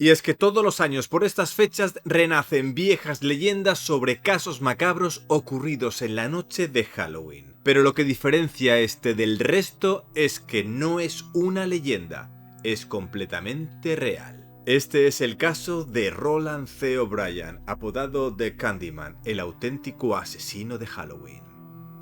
Y es que todos los años por estas fechas renacen viejas leyendas sobre casos macabros ocurridos en la noche de Halloween. Pero lo que diferencia este del resto es que no es una leyenda, es completamente real. Este es el caso de Roland C. O'Bryan, apodado The Candyman, el auténtico asesino de Halloween.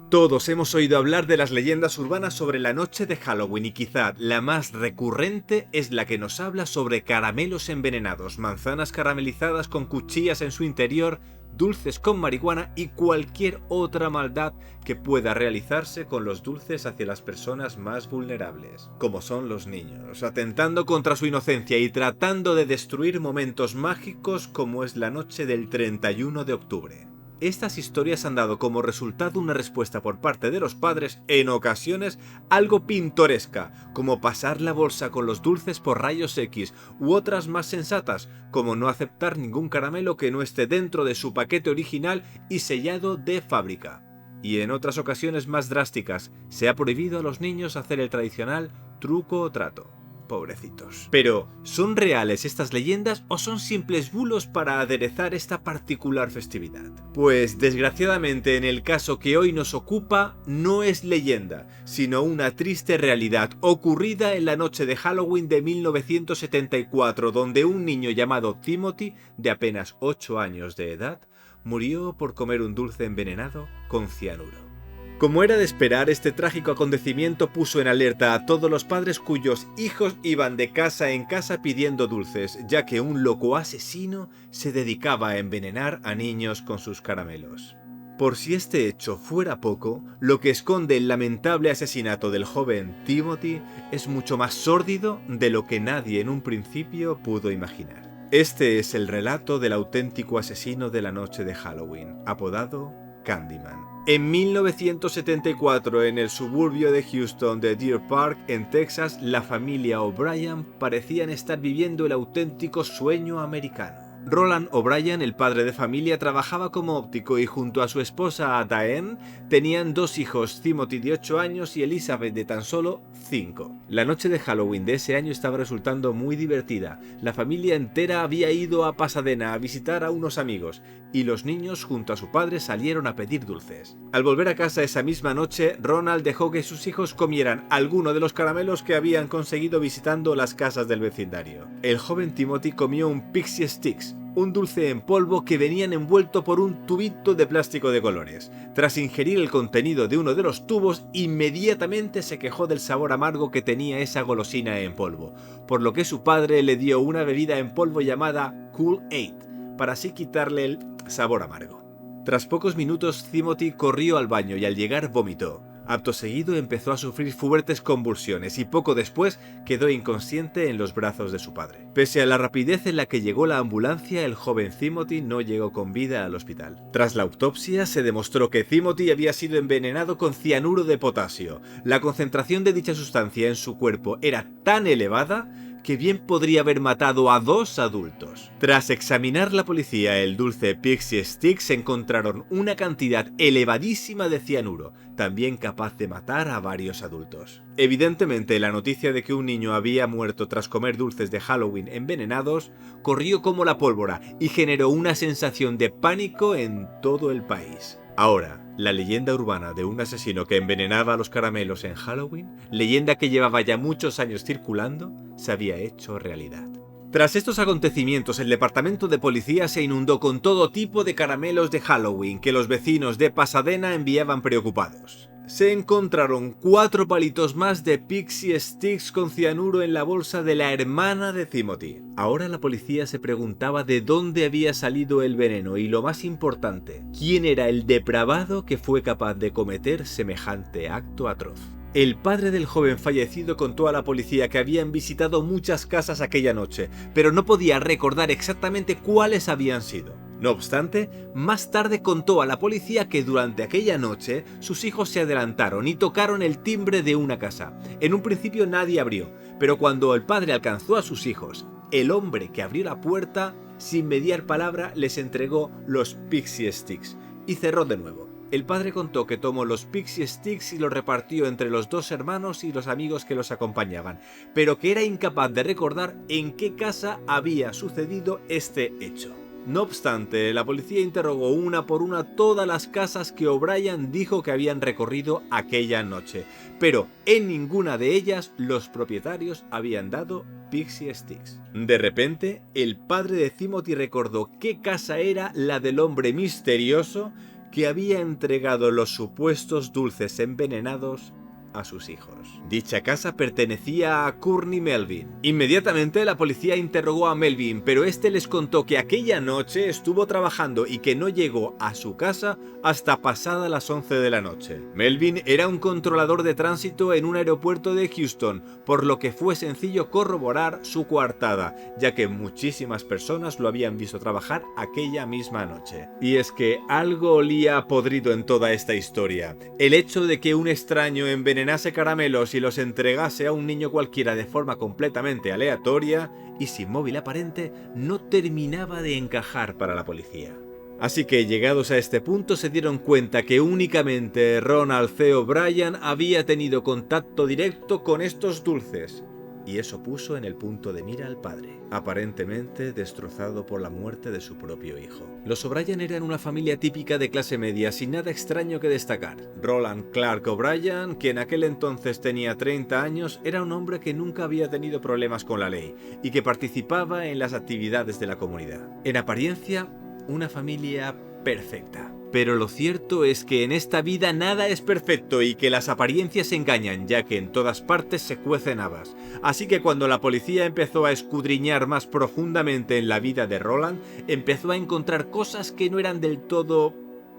Todos hemos oído hablar de las leyendas urbanas sobre la noche de Halloween y quizá la más recurrente es la que nos habla sobre caramelos envenenados, manzanas caramelizadas con cuchillas en su interior, dulces con marihuana y cualquier otra maldad que pueda realizarse con los dulces hacia las personas más vulnerables, como son los niños, atentando contra su inocencia y tratando de destruir momentos mágicos como es la noche del 31 de octubre. Estas historias han dado como resultado una respuesta por parte de los padres, en ocasiones algo pintoresca, como pasar la bolsa con los dulces por rayos X, u otras más sensatas, como no aceptar ningún caramelo que no esté dentro de su paquete original y sellado de fábrica. Y en otras ocasiones más drásticas, se ha prohibido a los niños hacer el tradicional truco o trato. Pobrecitos. Pero, ¿son reales estas leyendas o son simples bulos para aderezar esta particular festividad? Pues desgraciadamente en el caso que hoy nos ocupa no es leyenda, sino una triste realidad ocurrida en la noche de Halloween de 1974, donde un niño llamado Timothy, de apenas 8 años de edad, murió por comer un dulce envenenado con cianuro. Como era de esperar, este trágico acontecimiento puso en alerta a todos los padres cuyos hijos iban de casa en casa pidiendo dulces, ya que un loco asesino se dedicaba a envenenar a niños con sus caramelos. Por si este hecho fuera poco, lo que esconde el lamentable asesinato del joven Timothy es mucho más sórdido de lo que nadie en un principio pudo imaginar. Este es el relato del auténtico asesino de la noche de Halloween, apodado Candyman. En 1974, en el suburbio de Houston de Deer Park, en Texas, la familia O'Bryan parecían estar viviendo el auténtico sueño americano. Roland O'Bryan, el padre de familia, trabajaba como óptico y junto a su esposa Diane tenían 2 hijos, Timothy de 8 años y Elizabeth de tan solo 5. La noche de Halloween de ese año estaba resultando muy divertida. La familia entera había ido a Pasadena a visitar a unos amigos y los niños junto a su padre salieron a pedir dulces. Al volver a casa esa misma noche, Ronald dejó que sus hijos comieran alguno de los caramelos que habían conseguido visitando las casas del vecindario. El joven Timothy comió un Pixie Sticks, un dulce en polvo que venían envuelto por un tubito de plástico de colores. Tras ingerir el contenido de uno de los tubos, inmediatamente se quejó del sabor amargo que tenía esa golosina en polvo, por lo que su padre le dio una bebida en polvo llamada Kool-Aid, para así quitarle el sabor amargo. Tras pocos minutos, Timothy corrió al baño y al llegar vomitó. Acto seguido empezó a sufrir fuertes convulsiones y poco después quedó inconsciente en los brazos de su padre. Pese a la rapidez en la que llegó la ambulancia, el joven Timothy no llegó con vida al hospital. Tras la autopsia se demostró que Timothy había sido envenenado con cianuro de potasio. La concentración de dicha sustancia en su cuerpo era tan elevada que bien podría haber matado a 2 adultos. Tras examinar la policía el dulce Pixie Sticks, encontraron una cantidad elevadísima de cianuro, también capaz de matar a varios adultos. Evidentemente, la noticia de que un niño había muerto tras comer dulces de Halloween envenenados corrió como la pólvora y generó una sensación de pánico en todo el país. Ahora, la leyenda urbana de un asesino que envenenaba los caramelos en Halloween, leyenda que llevaba ya muchos años circulando, se había hecho realidad. Tras estos acontecimientos, el departamento de policía se inundó con todo tipo de caramelos de Halloween que los vecinos de Pasadena enviaban preocupados. Se encontraron 4 palitos más de Pixie Sticks con cianuro en la bolsa de la hermana de Timothy. Ahora la policía se preguntaba de dónde había salido el veneno y, lo más importante, quién era el depravado que fue capaz de cometer semejante acto atroz. El padre del joven fallecido contó a la policía que habían visitado muchas casas aquella noche, pero no podía recordar exactamente cuáles habían sido. No obstante, más tarde contó a la policía que durante aquella noche sus hijos se adelantaron y tocaron el timbre de una casa. En un principio nadie abrió, pero cuando el padre alcanzó a sus hijos, el hombre que abrió la puerta, sin mediar palabra, les entregó los Pixie Sticks y cerró de nuevo. el padre contó que tomó los Pixie Sticks y los repartió entre los dos hermanos y los amigos que los acompañaban, pero que era incapaz de recordar en qué casa había sucedido este hecho. No obstante, la policía interrogó una por una todas las casas que O'Brien dijo que habían recorrido aquella noche, pero en ninguna de ellas los propietarios habían dado Pixie Sticks. De repente, el padre de Timothy recordó qué casa era la del hombre misterioso que había entregado los supuestos dulces envenenados a sus hijos. Dicha casa pertenecía a Courtney Melvin. Inmediatamente la policía interrogó a Melvin, pero este les contó que aquella noche estuvo trabajando y que no llegó a su casa hasta pasada las 11 de la noche. Melvin era un controlador de tránsito en un aeropuerto de Houston, por lo que fue sencillo corroborar su coartada, ya que muchísimas personas lo habían visto trabajar aquella misma noche. Y es que algo olía podrido en toda esta historia. El hecho de que un extraño envenenase caramelos y los entregase a un niño cualquiera de forma completamente aleatoria y sin móvil aparente no terminaba de encajar para la policía. Así que llegados a este punto se dieron cuenta que únicamente Ronald C. O'Brien había tenido contacto directo con estos dulces. Y eso puso en el punto de mira al padre, aparentemente destrozado por la muerte de su propio hijo. Los O'Brien eran una familia típica de clase media, sin nada extraño que destacar. Roland Clark O'Brien, que en aquel entonces tenía 30 años, era un hombre que nunca había tenido problemas con la ley y que participaba en las actividades de la comunidad. En apariencia, una familia perfecta. Pero lo cierto es que en esta vida nada es perfecto y que las apariencias engañan, ya que en todas partes se cuecen habas. Así que cuando la policía empezó a escudriñar más profundamente en la vida de Roland, empezó a encontrar cosas que no eran del todo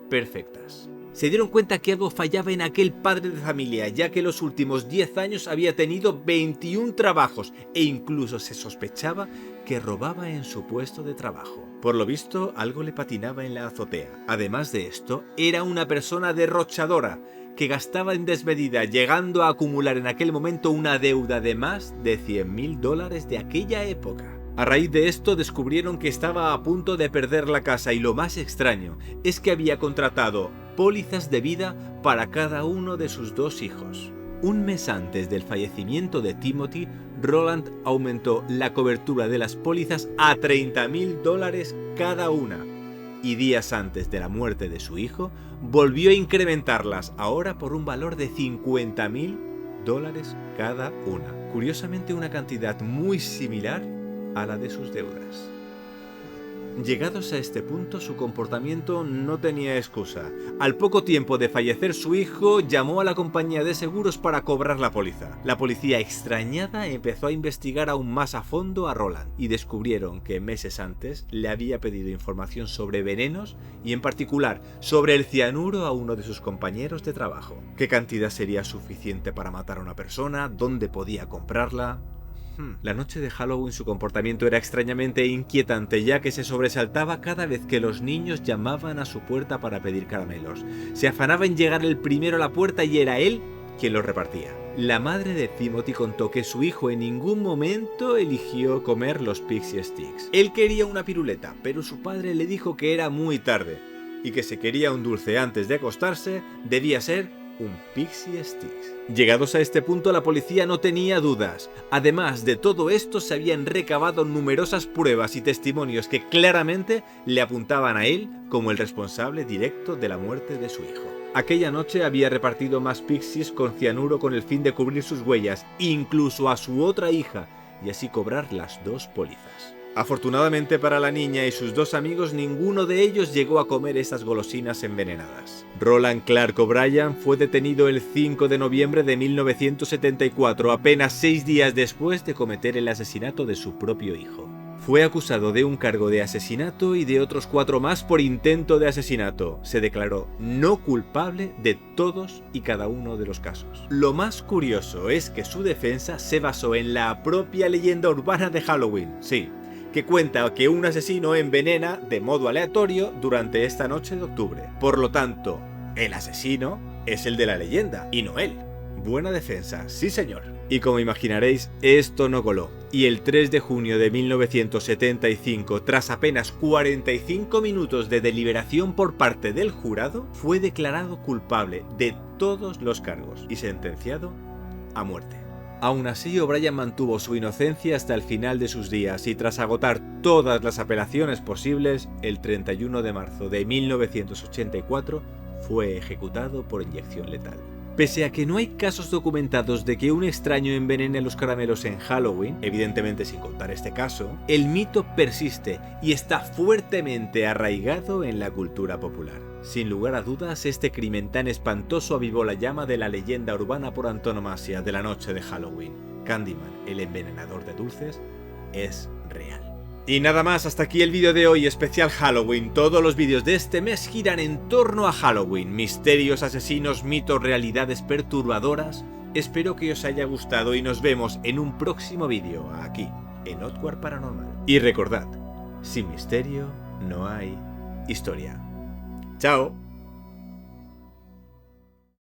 perfectas. Se dieron cuenta que algo fallaba en aquel padre de familia, ya que los últimos 10 años había tenido 21 trabajos e incluso se sospechaba que robaba en su puesto de trabajo. Por lo visto, algo le patinaba en la azotea. Además de esto, era una persona derrochadora, que gastaba en desmedida, llegando a acumular en aquel momento una deuda de más de $100,000 de aquella época. A raíz de esto descubrieron que estaba a punto de perder la casa y lo más extraño es que había contratado pólizas de vida para cada uno de sus dos hijos. Un mes antes del fallecimiento de Timothy, Roland aumentó la cobertura de las pólizas a $30,000 cada una, y días antes de la muerte de su hijo, volvió a incrementarlas, ahora por un valor de $50,000 cada una. Curiosamente, una cantidad muy similar a la de sus deudas. Llegados a este punto, su comportamiento no tenía excusa. Al poco tiempo de fallecer su hijo, llamó a la compañía de seguros para cobrar la póliza. La policía, extrañada, empezó a investigar aún más a fondo a Roland y descubrieron que meses antes le había pedido información sobre venenos y en particular sobre el cianuro a uno de sus compañeros de trabajo. ¿Qué cantidad sería suficiente para matar a una persona? ¿Dónde podía comprarla? La noche de Halloween su comportamiento era extrañamente inquietante, ya que se sobresaltaba cada vez que los niños llamaban a su puerta para pedir caramelos. Se afanaba en llegar el primero a la puerta y era él quien los repartía. La madre de Timothy contó que su hijo en ningún momento eligió comer los Pixie Sticks. Él quería una piruleta, pero su padre le dijo que era muy tarde y que si quería un dulce antes de acostarse, debía ser un Pixie Sticks. Llegados a este punto, la policía no tenía dudas. Además de todo esto, se habían recabado numerosas pruebas y testimonios que claramente le apuntaban a él como el responsable directo de la muerte de su hijo. Aquella noche había repartido más pixies con cianuro con el fin de cubrir sus huellas, incluso a su otra hija, y así cobrar las dos pólizas. Afortunadamente para la niña y sus dos amigos, ninguno de ellos llegó a comer esas golosinas envenenadas. Roland Clark O'Brien fue detenido el 5 de noviembre de 1974, apenas 6 días después de cometer el asesinato de su propio hijo. Fue acusado de un cargo de asesinato y de otros 4 más por intento de asesinato. Se declaró no culpable de todos y cada uno de los casos. Lo más curioso es que su defensa se basó en la propia leyenda urbana de Halloween. Sí, que cuenta que un asesino envenena de modo aleatorio durante esta noche de octubre. Por lo tanto, el asesino es el de la leyenda y no él. Buena defensa, sí señor. Y como imaginaréis, esto no coló. Y el 3 de junio de 1975, tras apenas 45 minutos de deliberación por parte del jurado, fue declarado culpable de todos los cargos y sentenciado a muerte. Aún así, O'Brien mantuvo su inocencia hasta el final de sus días y tras agotar todas las apelaciones posibles, el 31 de marzo de 1984 fue ejecutado por inyección letal. Pese a que no hay casos documentados de que un extraño envenene a los caramelos en Halloween, evidentemente sin contar este caso, el mito persiste y está fuertemente arraigado en la cultura popular. Sin lugar a dudas, este crimen tan espantoso avivó la llama de la leyenda urbana por antonomasia de la noche de Halloween. Candyman, el envenenador de dulces, es real. Y nada más, hasta aquí el vídeo de hoy, especial Halloween. Todos los vídeos de este mes giran en torno a Halloween, misterios, asesinos, mitos, realidades perturbadoras. Espero que os haya gustado y nos vemos en un próximo vídeo aquí, en Oddworld Paranormal. Y recordad, sin misterio no hay historia. ¡Chao!